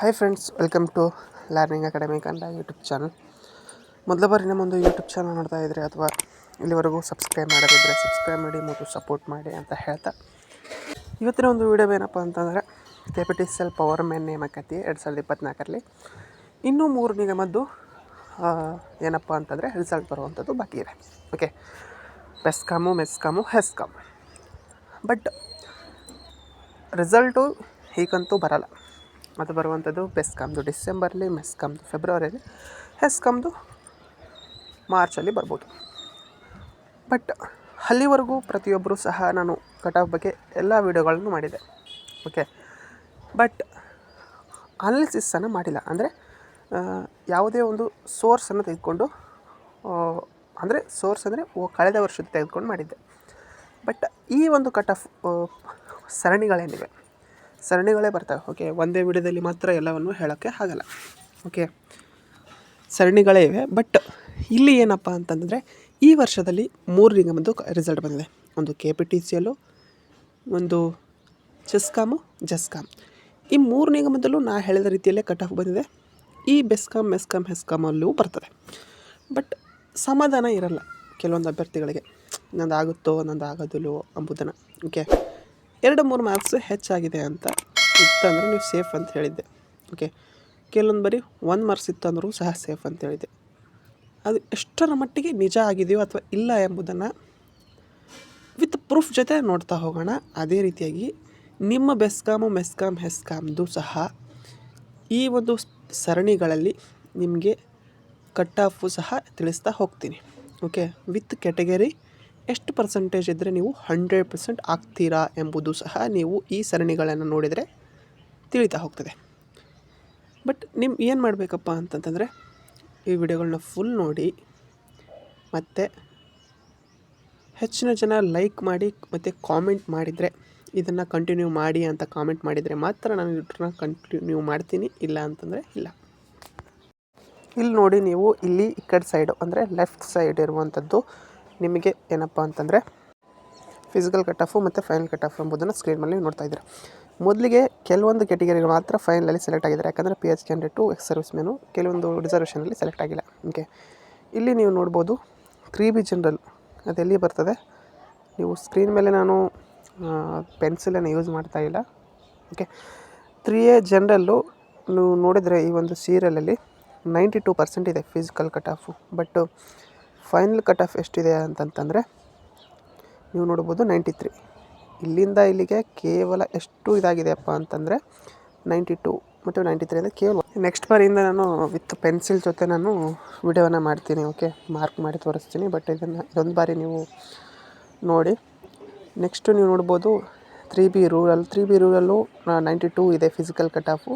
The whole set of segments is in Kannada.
Hi friends, welcome to learning academy Kannada YouTube channel. ಮೊದಲ ಬಾರಿ ನಮ್ಮೊಂದು ಯೂಟ್ಯೂಬ್ ಚಾನಲ್ ನೋಡ್ತಾ ಇದ್ದರೆ ಅಥವಾ ಇಲ್ಲಿವರೆಗೂ ಸಬ್ಸ್ಕ್ರೈಬ್ ಮಾಡದಿದ್ದರೆ ಸಬ್ಸ್ಕ್ರೈಬ್ ಮಾಡಿ ಮತ್ತು ಸಪೋರ್ಟ್ ಮಾಡಿ ಅಂತ ಹೇಳ್ತಾ, ಇವತ್ತಿನ ಒಂದು ವಿಡಿಯೋ ಏನಪ್ಪ ಅಂತಂದರೆ KPTCL ಪವರ್ ಮ್ಯಾನ್ ನೇಮಕಾತಿ 2024ರಲ್ಲಿ ಇನ್ನೂ 3 ನಿಗಮದ್ದು ಏನಪ್ಪ ಅಂತಂದರೆ ರಿಸಲ್ಟ್ ಬರುವಂಥದ್ದು ಬಾಕಿ ಇದೆ. Okay, BESCOM, MESCOM, HESCOM. But result ಹೀಗಂತೂ ಬರಲ್ಲ. ಅದು ಬರುವಂಥದ್ದು ಬೆಸ್ಕಾಮ್ದು ಡಿಸೆಂಬರ್ಲಿ, ಮೆಸ್ಕಾಮ್ದು ಫೆಬ್ರವರಿಯಲ್ಲಿ, ಹೆಸ್ಕಾಮ್ದು ಮಾರ್ಚಲ್ಲಿ ಬರ್ಬೋದು. ಬಟ್ ಅಲ್ಲಿವರೆಗೂ ಪ್ರತಿಯೊಬ್ಬರೂ ಸಹ ನಾನು ಕಟ್ ಆಫ್ ಬಗ್ಗೆ ಎಲ್ಲ ವೀಡಿಯೋಗಳನ್ನು ಮಾಡಿದೆ. ಓಕೆ, ಬಟ್ ಅನಾಲಿಸಿಸನ್ನು ಮಾಡಿಲ್ಲ. ಅಂದರೆ ಯಾವುದೇ ಒಂದು ಸೋರ್ಸನ್ನು ತೆಗೆದುಕೊಂಡು, ಅಂದರೆ ಸೋರ್ಸ್ ಅಂದರೆ ಕಳೆದ ವರ್ಷದ ತೆಗೆದುಕೊಂಡು ಮಾಡಿದ್ದೆ. ಬಟ್ ಈ ಒಂದು ಕಟ್ ಆಫ್ ಸರಣಿಗಳೇನಿವೆ, ಸರಣಿಗಳೇ ಬರ್ತವೆ. ಓಕೆ, ಒಂದೇ ವಿಡಿಯೋದಲ್ಲಿ ಮಾತ್ರ ಎಲ್ಲವನ್ನು ಹೇಳೋಕ್ಕೆ ಆಗಲ್ಲ. ಓಕೆ, ಸರಣಿಗಳೇ ಇವೆ. ಬಟ್ ಇಲ್ಲಿ ಏನಪ್ಪ ಅಂತಂದರೆ ಈ ವರ್ಷದಲ್ಲಿ 3 ನಿಗಮದ್ದು ರಿಸಲ್ಟ್ ಬಂದಿದೆ. ಒಂದು KPTCL, ಒಂದು ಚೆಸ್ಕಾಮು, ಜೆಸ್ಕಾಮ್. ಈ 3 ನಿಗಮದಲ್ಲೂ ನಾ ಹೇಳಿದ ರೀತಿಯಲ್ಲೇ ಕಟ್ ಆಫ್ ಬಂದಿದೆ. ಈ ಬೆಸ್ಕಾಮ್, ಮೆಸ್ಕಾಮ್, ಹೆಸ್ಕಾಮಲ್ಲೂ ಬರ್ತದೆ. ಬಟ್ ಸಮಾಧಾನ ಇರಲ್ಲ ಕೆಲವೊಂದು ಅಭ್ಯರ್ಥಿಗಳಿಗೆ, ನಂದು ಆಗುತ್ತೋ ನಂದು ಆಗೋದಿಲ್ಲೋ ಎಂಬುದನ್ನು. ಓಕೆ, 2-3 ಮಾರ್ಕ್ಸ್ ಹೆಚ್ಚಾಗಿದೆ ಅಂತ ಇತ್ತಂದರೆ ನೀವು ಸೇಫ್ ಅಂತ ಹೇಳಿದ್ದೆ. ಓಕೆ, ಕೆಲವೊಂದು ಬರೀ 1 ಮಾರ್ಕ್ಸ್ ಇತ್ತಂದ್ರೂ ಸಹ ಸೇಫ್ ಅಂತ ಹೇಳಿದ್ದೆ. ಅದು ಎಷ್ಟರ ಮಟ್ಟಿಗೆ ನಿಜ ಆಗಿದೆಯೋ ಅಥವಾ ಇಲ್ಲ ಎಂಬುದನ್ನು ವಿತ್ ಪ್ರೂಫ್ ಜೊತೆ ನೋಡ್ತಾ ಹೋಗೋಣ. ಅದೇ ರೀತಿಯಾಗಿ ನಿಮ್ಮ ಬೆಸ್ಕಾಮು, ಮೆಸ್ಕಾಮ್, ಹೆಸ್ಕಾಮ್ದು ಸಹ ಈ ಒಂದು ಸರಣಿಗಳಲ್ಲಿ ನಿಮಗೆ ಕಟ್ ಆಫು ಸಹ ತಿಳಿಸ್ತಾ ಹೋಗ್ತೀನಿ. ಓಕೆ, ವಿತ್ ಕ್ಯಾಟಗರಿ ಎಷ್ಟು ಪರ್ಸೆಂಟೇಜ್ ಇದ್ದರೆ ನೀವು 100% ಆಗ್ತೀರಾ ಎಂಬುದು ಸಹ ನೀವು ಈ ಸರಣಿಗಳನ್ನು ನೋಡಿದರೆ ತಿಳಿತಾ ಹೋಗ್ತದೆ. ಬಟ್ ನಿಮ್ಮ ಏನು ಮಾಡಬೇಕಪ್ಪ ಅಂತಂತಂದರೆ ಈ ವಿಡಿಯೋಗಳನ್ನ ಫುಲ್ ನೋಡಿ, ಮತ್ತು ಹೆಚ್ಚಿನ ಜನ ಲೈಕ್ ಮಾಡಿ ಮತ್ತು ಕಾಮೆಂಟ್ ಮಾಡಿದರೆ, ಇದನ್ನು ಕಂಟಿನ್ಯೂ ಮಾಡಿ ಅಂತ ಕಾಮೆಂಟ್ ಮಾಡಿದರೆ ಮಾತ್ರ ನಾನು ಇದನ್ನ ಕಂಟಿನ್ಯೂ ಮಾಡ್ತೀನಿ. ಇಲ್ಲ ಅಂತಂದರೆ ಇಲ್ಲ. ಇಲ್ಲಿ ನೋಡಿ, ನೀವು ಇಲ್ಲಿ ಈ ಕಡೆ ಸೈಡು ಅಂದರೆ ಲೆಫ್ಟ್ ಸೈಡ್ ಇರುವಂಥದ್ದು ನಿಮಗೆ ಏನಪ್ಪ ಅಂತಂದರೆ ಫಿಸಿಕಲ್ ಕಟ್ ಆಫು ಮತ್ತು ಫೈನಲ್ ಕಟ್ ಆಫ್ ಎಂಬುದನ್ನು ಸ್ಕ್ರೀನ್ ಮೇಲೆ ನೋಡ್ತಾ ಇದ್ದೀರಾ. ಮೊದಲಿಗೆ ಕೆಲವೊಂದು ಕ್ಯಾಟಗರಿಗಳು ಮಾತ್ರ ಫೈನಲಲ್ಲಿ ಸೆಲೆಕ್ಟ್ ಆಗಿದ್ದಾರೆ. ಯಾಕಂದರೆ PH candidate, ex service man ಕೆಲವೊಂದು ರಿಸರ್ವೇಷನಲ್ಲಿ ಸೆಲೆಕ್ಟ್ ಆಗಿಲ್ಲ. ಓಕೆ, ಇಲ್ಲಿ ನೀವು ನೋಡ್ಬೋದು 3B ಜನರಲ್ ಅದೆಲ್ಲಿ ಬರ್ತದೆ. ನೀವು ಸ್ಕ್ರೀನ್ ಮೇಲೆ ನಾನು ಪೆನ್ಸಿಲನ್ನು ಯೂಸ್ ಮಾಡ್ತಾ ಇಲ್ಲ. ಓಕೆ, 3A ಜನರಲ್ಲು ನೀವು ನೋಡಿದರೆ ಈ ಒಂದು ಸೀರಿಯಲಲ್ಲಿ 92% ಇದೆ physical cut off. But final cut of ಎಷ್ಟಿದೆ ಅಂತಂತಂದರೆ ನೀವು ನೋಡ್ಬೋದು 93. ಇಲ್ಲಿಂದ ಇಲ್ಲಿಗೆ ಕೇವಲ ಎಷ್ಟು ಇದಾಗಿದೆಯಪ್ಪ ಅಂತಂದರೆ 92 ಮತ್ತು 93 ಅಂದರೆ ಕೇವಲ. ನೆಕ್ಸ್ಟ್ ಬಾರಿಯಿಂದ ನಾನು ವಿತ್ ಪೆನ್ಸಿಲ್ ಜೊತೆ ನಾನು ವಿಡಿಯೋವನ್ನು ಮಾಡ್ತೀನಿ. ಓಕೆ, ಮಾರ್ಕ್ ಮಾಡಿ ತೋರಿಸ್ತೀನಿ. ಬಟ್ ಇದೊಂದು ಬಾರಿ ನೀವು ನೋಡಿ. ನೆಕ್ಸ್ಟು ನೀವು ನೋಡ್ಬೋದು 3B ರೂರಲ್ಲು 92 ಇದೆ ಫಿಸಿಕಲ್ ಕಟ್ ಆಫು.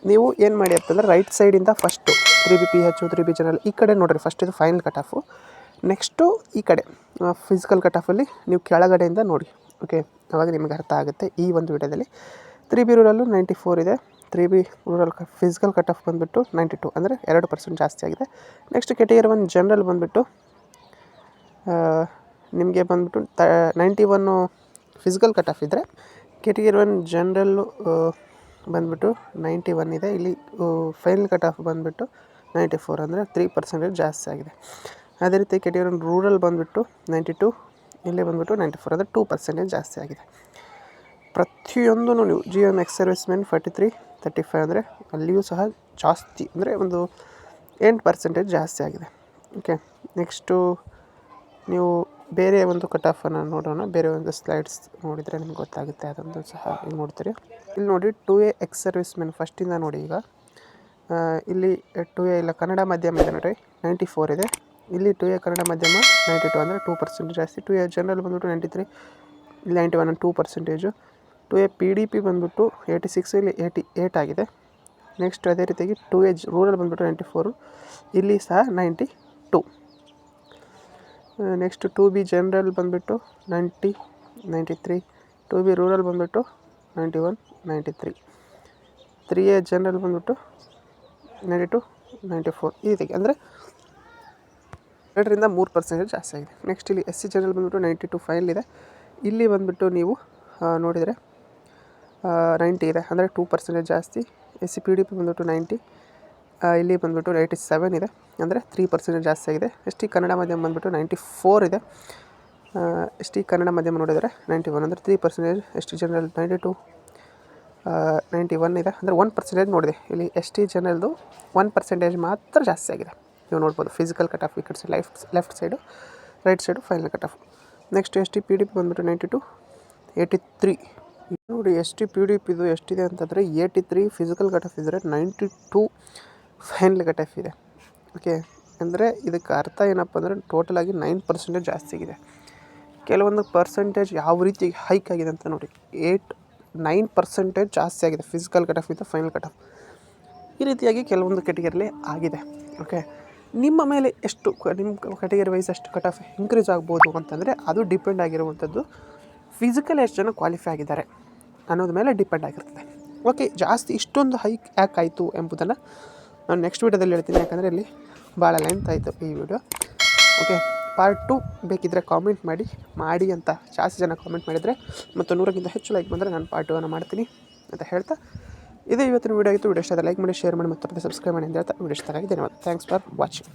ನೀವು ಏನು ಮಾಡಿ ಅಂತಂದರೆ ರೈಟ್ ಸೈಡಿಂದ first 3B PH, 3B general ಈ ಕಡೆ ನೋಡಿರಿ. ಫಸ್ಟ್ ಇದು ಫೈನಲ್ ಕಟ್ ಆಫು. ನೆಕ್ಸ್ಟು ಈ ಕಡೆ ಫಿಸಿಕಲ್ ಕಟ್ ಆಫಲ್ಲಿ ನೀವು ಕೆಳಗಡೆಯಿಂದ ನೋಡಿ. ಓಕೆ, ಆವಾಗ ನಿಮಗೆ ಅರ್ಥ ಆಗುತ್ತೆ ಈ ಒಂದು ವಿಡಿಯೋದಲ್ಲಿ. 3B ರೂರಲ್ಲು 94 ಇದೆ. 3B rural physical cut of ಬಂದುಬಿಟ್ಟು 92, ಅಂದರೆ 2% ಜಾಸ್ತಿ ಆಗಿದೆ. ನೆಕ್ಸ್ಟ್ ಕ್ಯಾಟಗರಿ 1 ಜನರಲ್ ಬಂದುಬಿಟ್ಟು ನಿಮಗೆ ಬಂದುಬಿಟ್ಟು 91 ಫಿಸಿಕಲ್ ಕಟ್ ಆಫ್ ಇದ್ದರೆ, ಕ್ಯಾಟಗರಿ 1 ಜನರಲ್ಲು ಬಂದುಬಿಟ್ಟು 91 ಇದೆ. ಇಲ್ಲಿ ಫೈನಲ್ ಕಟ್ ಆಫ್ ಬಂದುಬಿಟ್ಟು 94, ಅಂದರೆ 3% ಜಾಸ್ತಿ ಆಗಿದೆ. ಅದೇ ರೀತಿ ಕ್ಯಾಟಗರಿ 1 ರೂರಲ್ ಬಂದುಬಿಟ್ಟು 92, ಇಲ್ಲೇ ಬಂದುಬಿಟ್ಟು 94, ಅಂದರೆ 2% ಜಾಸ್ತಿ ಆಗಿದೆ. ಪ್ರತಿಯೊಂದೂ ನೀವು GM ಎಕ್ಸ್ ಸರ್ವಿಸ್ ಮ್ಯಾನ್ 43, 35, ಅಂದರೆ ಅಲ್ಲಿಯೂ ಸಹ ಜಾಸ್ತಿ, ಅಂದರೆ ಒಂದು 8% ಜಾಸ್ತಿ ಆಗಿದೆ. ಓಕೆ, ನೆಕ್ಸ್ಟು ನೀವು ಬೇರೆ ಒಂದು ಕಟ್ ಆಫನ್ನು ನೋಡೋಣ. ಬೇರೆ ಒಂದು ಸ್ಲೈಡ್ಸ್ ನೋಡಿದರೆ ನಿಮ್ಗೆ ಗೊತ್ತಾಗುತ್ತೆ. ಅದೊಂದು ಸಹ ಈಗ ನೋಡ್ತೀರಿ. ಇಲ್ಲಿ ನೋಡಿ 2A ಎಕ್ಸ್ ಸರ್ವಿಸ್ ಮ್ಯಾನ್ ಫಸ್ಟಿಂದ ನೋಡಿ. ಈಗ ಇಲ್ಲಿ 2A ಇಲ್ಲ ಕನ್ನಡ ಮಾಧ್ಯಮ ಇದೆ ನೋಡಿರಿ, 94 ಇದೆ. ಇಲ್ಲಿ 2A ಕನ್ನಡ ಮಾಧ್ಯಮ 92, ಅಂದರೆ 2% ಜಾಸ್ತಿ. 2A ಜನರಲ್ ಬಂದುಬಿಟ್ಟು 93, ಇಲ್ಲಿ 91, 2%. 2A PDP ಬಂದುಬಿಟ್ಟು 86, ಇಲ್ಲಿ 88 ಆಗಿದೆ. ನೆಕ್ಸ್ಟ್ ಅದೇ ರೀತಿಯಾಗಿ 2A ರೂರಲ್ ಬಂದುಬಿಟ್ಟು 94, ಇಲ್ಲಿ ಸಹ 92. ನೆಕ್ಸ್ಟ್ 2B ಜನರಲ್ ಬಂದುಬಿಟ್ಟು 90, 93. 2B ರೂರಲ್ ಬಂದುಬಿಟ್ಟು 91, 93. 3A ಜನರಲ್ ಬಂದುಬಿಟ್ಟು 92, 94 ಈ ರೀತಿ, ಅಂದರೆ 2-3% ಜಾಸ್ತಿ ಆಗಿದೆ. ನೆಕ್ಸ್ಟ್ ಇಲ್ಲಿ SC ಜನರಲ್ ಬಂದುಬಿಟ್ಟು 92 ಫೈನಲ್ ಇದೆ. ಇಲ್ಲಿ ಬಂದುಬಿಟ್ಟು ನೀವು ನೋಡಿದರೆ 90 ಇದೆ, ಅಂದರೆ 2% ಜಾಸ್ತಿ. S C P D P ಬಂದುಬಿಟ್ಟು 90, ಇಲ್ಲಿ ಬಂದುಬಿಟ್ಟು 87 ಇದೆ, ಅಂದರೆ 3% ಜಾಸ್ತಿ ಆಗಿದೆ. ಎಸ್ ಟಿ ಕನ್ನಡ ಮಾಧ್ಯಮ ಬಂದುಬಿಟ್ಟು 94 ಇದೆ. ಎಸ್ ಟಿ ಕನ್ನಡ ಮಾಧ್ಯಮ ನೋಡಿದರೆ 91, ಅಂದರೆ 3%. ಎಸ್ ಟಿ ಜನರಲ್ 92, 91 ಇದೆ, ಅಂದರೆ 1% ನೋಡಿದೆ. ಇಲ್ಲಿ ಎಸ್ ಟಿ ಜನರಲ್ದು 1% ಮಾತ್ರ ಜಾಸ್ತಿ ಆಗಿದೆ. ನೀವು ನೋಡ್ಬೋದು ಫಿಸಿಕಲ್ ಕಟ್ ಆಫ್ ಈ ಕಡೆ left side, right side final cut off. Next S T P D P ಬಂದುಬಿಟ್ಟು 92, 83. ನೋಡಿ ಎಸ್ ಟಿ ಪಿ ಡಿ ಪಿದು ಎಷ್ಟಿದೆ ಅಂತಂದರೆ 83 ಫಿಸಿಕಲ್ ಕಟ್ ಆಫ್ ಇದ್ದರೆ 92 ಫೈನಲ್ ಕಟ್ ಆಫ್ ಇದೆ. ಓಕೆ, ಅಂದರೆ ಇದಕ್ಕೆ ಅರ್ಥ ಏನಪ್ಪ ಅಂದರೆ ಟೋಟಲಾಗಿ 9% ಜಾಸ್ತಿ ಆಗಿದೆ. ಕೆಲವೊಂದು ಪರ್ಸೆಂಟೇಜ್ ಯಾವ ರೀತಿ ಹೈಕ್ ಆಗಿದೆ ಅಂತ ನೋಡಿ, 9% ಜಾಸ್ತಿ ಆಗಿದೆ physical cut of with final cut off. ಈ ರೀತಿಯಾಗಿ ಕೆಲವೊಂದು ಕೆಟಗರಿಲಿ ಆಗಿದೆ. ಓಕೆ, ನಿಮ್ಮ ಮೇಲೆ ಎಷ್ಟು ನಿಮ್ಮ ಕೆಟಗರಿ ವೈಸ್ ಎಷ್ಟು ಕಟ್ ಆಫ್ ಇನ್ಕ್ರೀಸ್ ಆಗ್ಬೋದು ಅಂತಂದರೆ ಅದು ಡಿಪೆಂಡ್ ಆಗಿರುವಂಥದ್ದು ಫಿಸಿಕಲ್ ಎಷ್ಟು ಜನ ಕ್ವಾಲಿಫೈ ಆಗಿದ್ದಾರೆ ಅನ್ನೋದ್ರ ಮೇಲೆ ಡಿಪೆಂಡ್ ಆಗಿರ್ತದೆ. ಓಕೆ, ಜಾಸ್ತಿ ಇಷ್ಟೊಂದು ಹೈಕ್ ಯಾಕೆ ಆಯಿತು ಎಂಬುದನ್ನು ನಾನು ನೆಕ್ಸ್ಟ್ ವೀಡಿಯೋದಲ್ಲಿ ಹೇಳ್ತೀನಿ, ಯಾಕಂದರೆ ಇಲ್ಲಿ ಭಾಳ ಲೆಂತ್ ಆಯಿತು ಈ ವಿಡಿಯೋ. ಓಕೆ, ಪಾರ್ಟ್ 2 ಬೇಕಿದ್ದರೆ ಕಾಮೆಂಟ್ ಮಾಡಿ ಅಂತ ಜಾಸ್ತಿ ಜನ ಕಾಮೆಂಟ್ ಮಾಡಿದರೆ ಮತ್ತು 100ಕ್ಕಿಂತ ಹೆಚ್ಚು ಲೈಕ್ ಬಂದರೆ ನಾನು ಪಾರ್ಟ್ 2 ಮಾಡ್ತೀನಿ ಅಂತ ಹೇಳ್ತಾ, ಇದೇ ಇವತ್ತಿನ ವೀಡಿಯೋ ಆಗಿತ್ತು. ವಿಡಿಯೋ ಇಷ್ಟ ಲೈಕ್ ಮಾಡಿ, ಶೇರ್ ಮಾಡಿ ಮತ್ತು ಸಬ್ಸ್ಕ್ರೈಬ್ ಮಾಡಿ ಅಂತ ಹೇಳ್ತಾ ವಿಡಿಯೋ ಇಷ್ಟ ಆಗಿದೆ. ಧನ್ಯವಾದ. Thanks for watching.